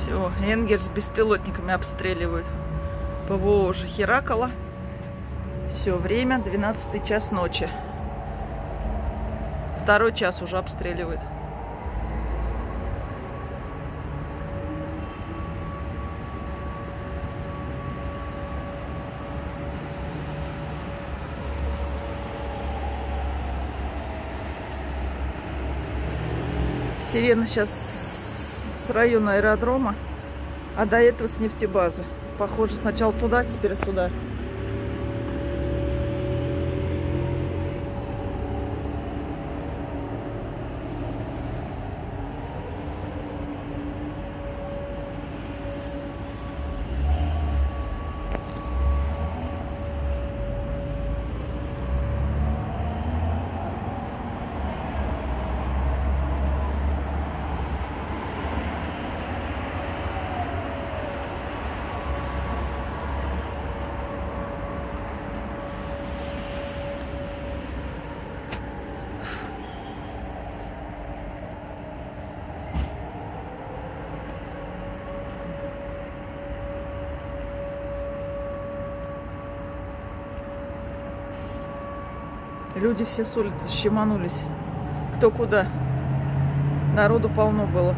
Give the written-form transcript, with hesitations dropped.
Все, Энгельс беспилотниками обстреливают. ПВО уже херакало. Все, время 12 час ночи. Второй час уже обстреливают. Сирена сейчас с района аэродрома, а до этого с нефтебазы. Похоже, сначала туда, теперь сюда. Люди все с улицы щеманулись. Кто куда. Народу полно было.